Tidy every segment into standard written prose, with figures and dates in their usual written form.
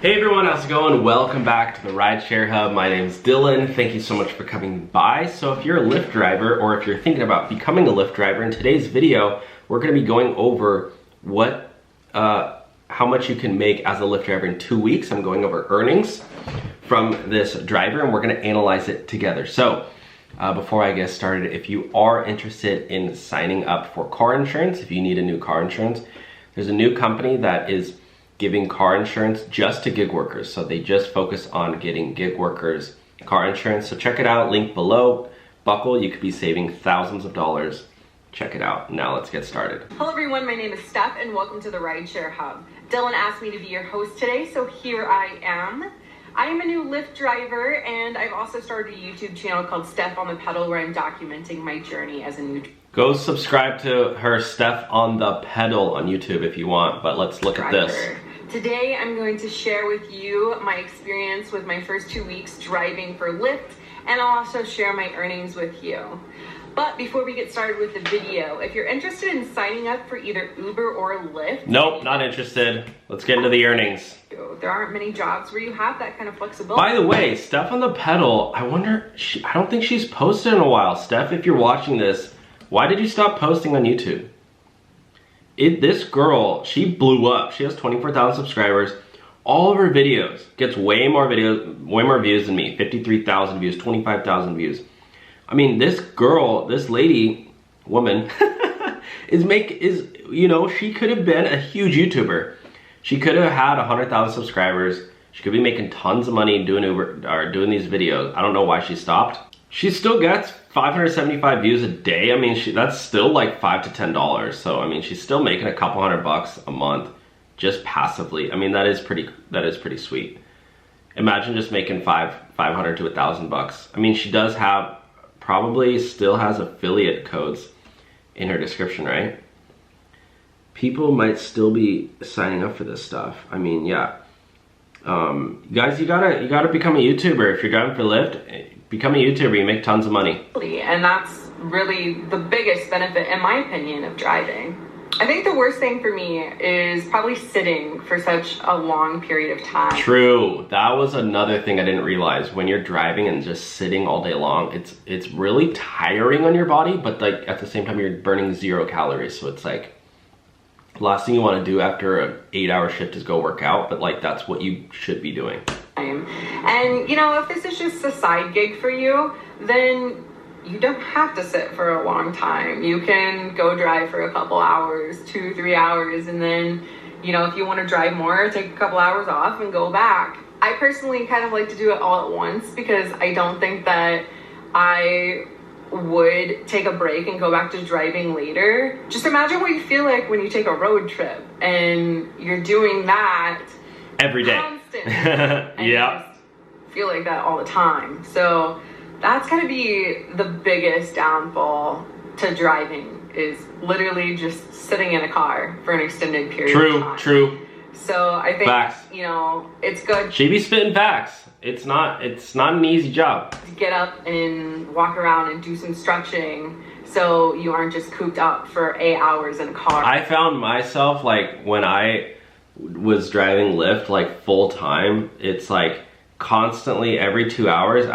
Hey everyone, how's it going? Welcome back to the Rideshare Hub. My name's Dylan. Thank you so much for coming by. So if you're a Lyft driver or if you're thinking about becoming a Lyft driver, in today's video, we're gonna be going over how much you can make as a Lyft driver in 2 weeks. I'm going over earnings from this driver and we're gonna analyze it together. So before I get started, if you are interested in signing up for car insurance, if you need a new car insurance, there's a new company that is giving car insurance just to gig workers. So they just focus on getting gig workers car insurance. So check it out, link below. Buckle, you could be saving thousands of dollars. Check it out. Now let's get started. Hello everyone, my name is Steph and welcome to the Rideshare Hub. Dylan asked me to be your host today, so here I am. I am a new Lyft driver and I've also started a YouTube channel called Steph On The Pedal where I'm documenting my journey as a new driver. Go subscribe to her Steph On The Pedal on YouTube if you want, but let's look at this. Today I'm going to share with you my experience with my first 2 weeks driving for Lyft, and I'll also share my earnings with you. But before we get started with the video, if you're interested in signing up for either Uber or Lyft... Nope, not interested. Let's get into the earnings. There aren't many jobs where you have that kind of flexibility. By the way, Steph On The Pedal, I wonder, I don't think she's posted in a while. Steph, if you're watching this, why did you stop posting on YouTube? This girl, she blew up. She has 24,000 subscribers. All of her videos gets way more views than me. 53,000 views, 25,000 views. I mean, this girl, this woman, you know, she could have been a huge YouTuber. She could have had 100,000 subscribers. She could be making tons of money doing Uber or doing these videos. I don't know why she stopped. She still gets 575 views a day. I mean, that's still like $5 to $10. So I mean, she's still making a couple $100 a month just passively. I mean, that is pretty sweet. Imagine just making 500 to $1,000. I mean, she does have, probably still has affiliate codes in her description, right? People might still be signing up for this stuff. I mean, yeah. Guys, you gotta become a YouTuber. If you're driving for Lyft, become a YouTuber, you make tons of money. And that's really the biggest benefit, in my opinion, of driving. I think the worst thing for me is probably sitting for such a long period of time. True, that was another thing I didn't realize. When you're driving and just sitting all day long, it's really tiring on your body, but like at the same time you're burning 0 calories. So it's like, last thing you want to do after an 8-hour shift is go work out, but like that's what you should be doing. And you know, if this is just a side gig for you, then you don't have to sit for a long time. You can go drive for a couple hours, 2-3 hours, and then, you know, if you want to drive more, take a couple hours off and go back. I personally kind of like to do it all at once because I don't think that I would take a break and go back to driving later. Just imagine what you feel like when you take a road trip and you're doing that every day. And yeah. You feel like that all the time. So that's gonna be the biggest downfall to driving, is literally just sitting in a car for an extended period of time. True. So I think, facts. You know, it's good. She be spitting facts. It's not an easy job. To get up and walk around and do some stretching so you aren't just cooped up for 8 hours in a car. I found myself, like, when I was driving Lyft like full time, it's like constantly every 2 hours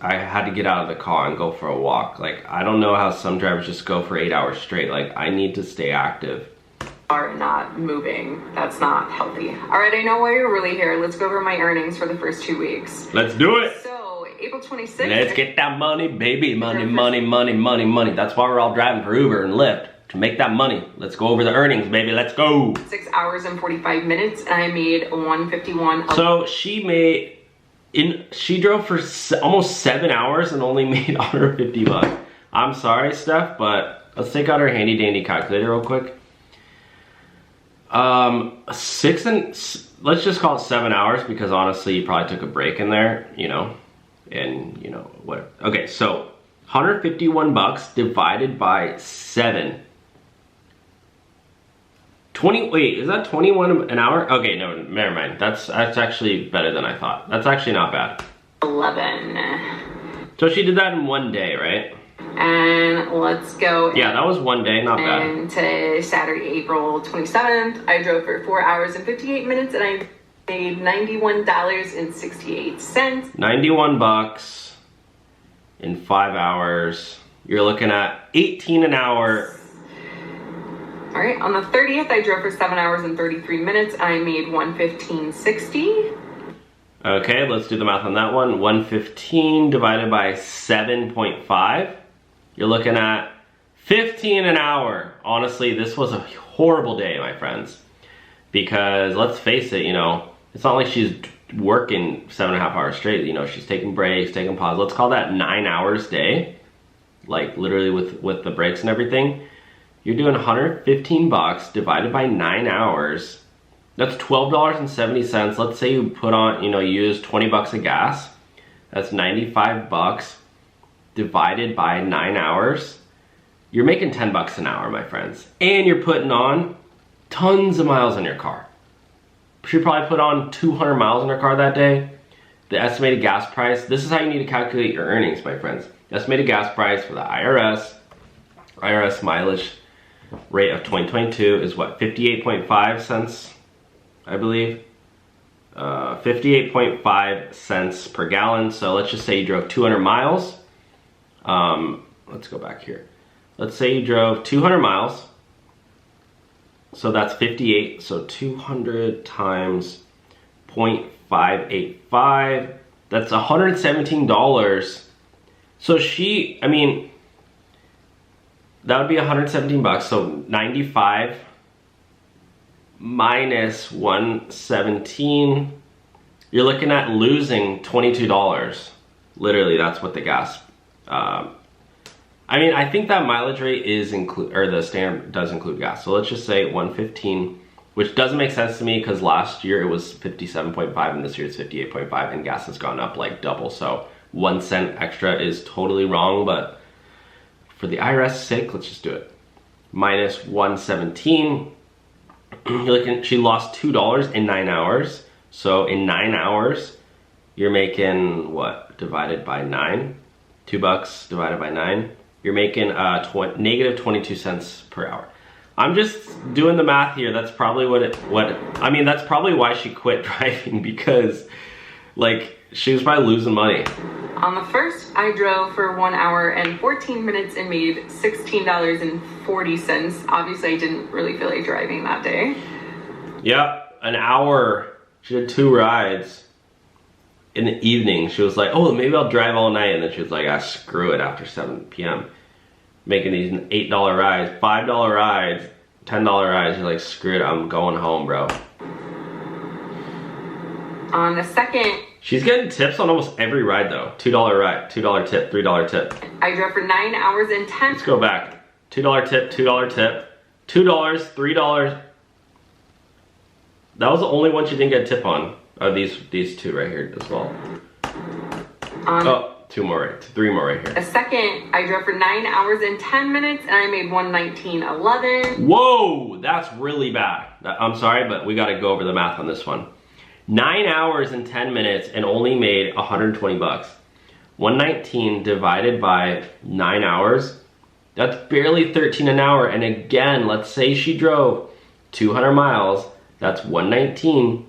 I had to get out of the car and go for a walk. Like, I don't know how some drivers just go for 8 hours straight. Like, I need to stay active. Are not moving. That's not healthy. All right, I know why you're really here. Let's go over my earnings for the first 2 weeks. Let's do it. So April 26th. Let's get that money, baby. Money, money, money, money, money. That's why we're all driving for Uber and Lyft, to make that money. Let's go over the earnings, baby. Let's go. 6 hours and 45 minutes, and I made $151. So she drove for almost 7 hours and only made $150. I'm sorry, Steph, but let's take out our handy dandy calculator real quick. Let's just call it 7 hours, because honestly you probably took a break in there, you know, and you know what. Okay, so $151 divided by 7. Wait, is that 21 an hour? Okay, no, never mind. That's actually better than I thought. That's actually not bad. 11. So she did that in 1 day, right? And let's go. Yeah, that was 1 day, not bad. And today, Saturday, April 27th, I drove for 4 hours and 58 minutes, and I made $91.68. 91 bucks in 5 hours. You're looking at 18 an hour. All right, on the 30th, I drove for 7 hours and 33 minutes. I made $115.60. Okay, let's do the math on that one. 115 divided by 7.5. You're looking at 15 an hour. Honestly, this was a horrible day, my friends. Because let's face it, you know, it's not like she's working 7.5 hours straight. You know, she's taking breaks, taking pause. Let's call that 9 hours day. Like literally with the breaks and everything. You're doing 115 bucks divided by 9 hours. That's $12.70. Let's say you put on, you know, you use 20 bucks of gas. That's 95 bucks divided by 9 hours. You're making 10 bucks an hour, my friends. And you're putting on tons of miles in your car. She probably put on 200 miles in her car that day. The estimated gas price, this is how you need to calculate your earnings, my friends. The estimated gas price for the IRS mileage rate of 2022 is what, 58.5 cents, I believe. 58.5 cents per gallon. So let's just say you drove 200 miles. Let's go back here. Let's say you drove 200 miles. So that's 58. So 200 times 0.585. That's $117. So I mean, that would be 117 bucks. So 95 minus 117, you're looking at losing $22. Literally, that's what the gas. I mean, I think that mileage rate is the standard does include gas. So let's just say 115, which doesn't make sense to me because last year it was 57.5 and this year it's 58.5 and gas has gone up like double. So 1 cent extra is totally wrong, but for the IRS sake, let's just do it. Minus 117, you're looking, she lost $2 in 9 hours. So in 9 hours, you're making what, divided by 9? 2 bucks divided by 9. You're making negative 22 cents per hour. I'm just doing the math here. That's probably I mean, that's probably why she quit driving, because like she was probably losing money. On the 1st, I drove for 1 hour and 14 minutes and made $16.40. Obviously, I didn't really feel like driving that day. Yep, an hour. She had 2 rides. In the evening, she was like, oh, maybe I'll drive all night. And then she was like, screw it after 7 p.m. Making these $8 rides, $5 rides, $10 rides. You're like, screw it, I'm going home, bro. On the 2nd, she's getting tips on almost every ride though. $2 ride, $2 tip, $3 tip. I drove for 9 hours and 10. Let's go back. $2 tip, $2 tip, $2, $3. That was the only one she didn't get a tip on. Oh, these 2 right here as well. Oh, 2 more, 3 more right here. The 2nd, I drove for 9 hours and 10 minutes and I made $119.11. Whoa, that's really bad. I'm sorry, but we gotta go over the math on this one. 9 hours and 10 minutes and only made 120 bucks. 119 divided by 9 hours, that's barely 13 an hour. And again, let's say she drove 200 miles, that's 119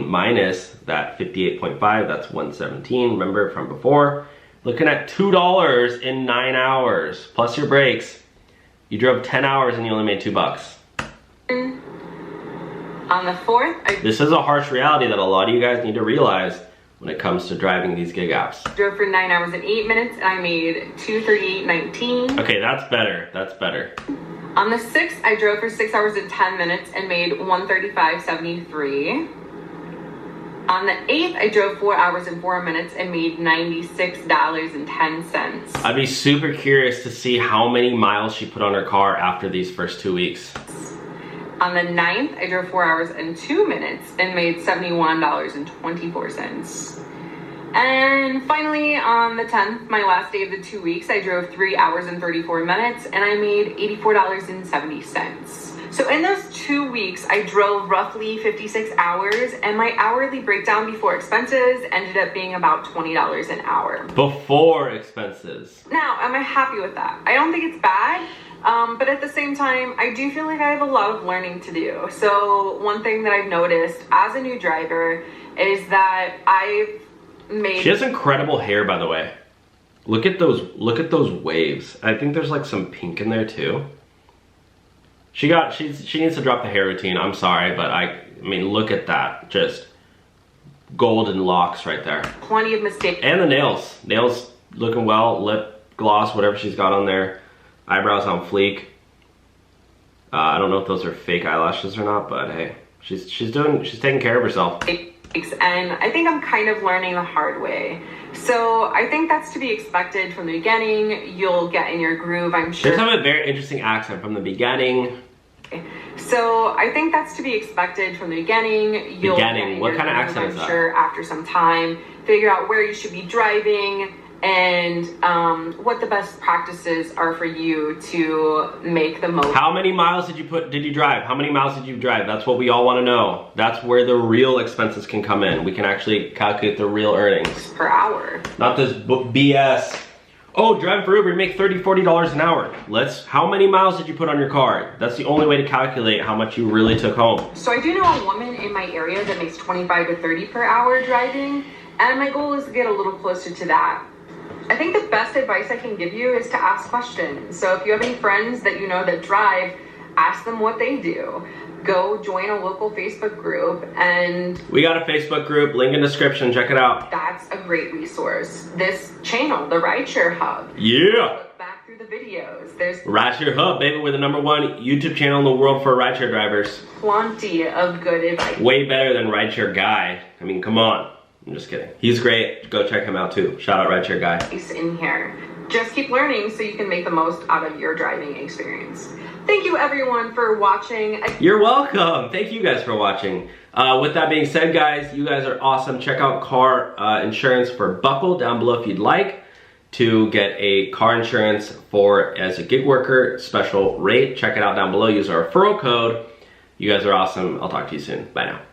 minus that 58.5, that's 117. Remember from before, looking at $2 in 9 hours plus your breaks. You drove 10 hours and you only made 2 bucks. On the 4th, this is a harsh reality that a lot of you guys need to realize when it comes to driving these gig apps. I drove for 9 hours and 8 minutes and I made $238.19. Okay, that's better. That's better. On the 6th, I drove for 6 hours and 10 minutes and made $135.73. On the 8th, I drove 4 hours and 4 minutes and made $96.10. I'd be super curious to see how many miles she put on her car after these first 2 weeks. On the 9th, I drove 4 hours and 2 minutes and made $71.24. And finally, on the 10th, my last day of the 2 weeks, I drove 3 hours and 34 minutes and I made $84.70. So in those 2 weeks, I drove roughly 56 hours, and my hourly breakdown before expenses ended up being about $20 an hour. Before expenses. Now, am I happy with that? I don't think it's bad, but at the same time, I do feel like I have a lot of learning to do. So one thing that I've noticed as a new driver is that I've made... She has incredible hair, by the way. Look at those waves. I think there's like some pink in there too. She needs to drop the hair routine. I'm sorry, but I mean, look at that. Just golden locks right there. Plenty of mistakes. And the nails. Nails looking well. Lip gloss, whatever she's got on there. Eyebrows on fleek. I don't know if those are fake eyelashes or not, but hey, she's taking care of herself. And I think I'm kind of learning the hard way. So I think that's to be expected from the beginning. You'll get in your groove, I'm sure. There's a very interesting accent from the beginning. So I think that's to be expected from the beginning. You'll get in what your kind of groove, accent is I'm that? sure after some time, figure out where you should be driving and what the best practices are for you to make the most. How many miles did you drive? How many miles did you drive? That's what we all want to know. That's where the real expenses can come in. We can actually calculate the real earnings. Per hour. Not this BS. Oh, driving for Uber, you make $30, $40 an hour. How many miles did you put on your car? That's the only way to calculate how much you really took home. So I do know a woman in my area that makes 25 to 30 per hour driving, and my goal is to get a little closer to that. I think the best advice I can give you is to ask questions. So if you have any friends that you know that drive, ask them what they do. Go join a local Facebook group, and we got a Facebook group, link in description, check it out. That's a great resource. This channel, the Rideshare Hub. Yeah. Look back through the videos. There's Rideshare Hub, baby. We're the #1 YouTube channel in the world for rideshare drivers. Plenty of good advice. Way better than Rideshare Guy. I mean, come on. I'm just kidding. He's great. Go check him out too. Shout out Rideshare Guy. In here. Just keep learning so you can make the most out of your driving experience. Thank you everyone for watching. You're welcome. Thank you guys for watching. With that being said, guys, you guys are awesome. Check out car insurance for Buckle down below if you'd like to get a car insurance for as a gig worker special rate. Check it out down below. Use our referral code. You guys are awesome. I'll talk to you soon. Bye now.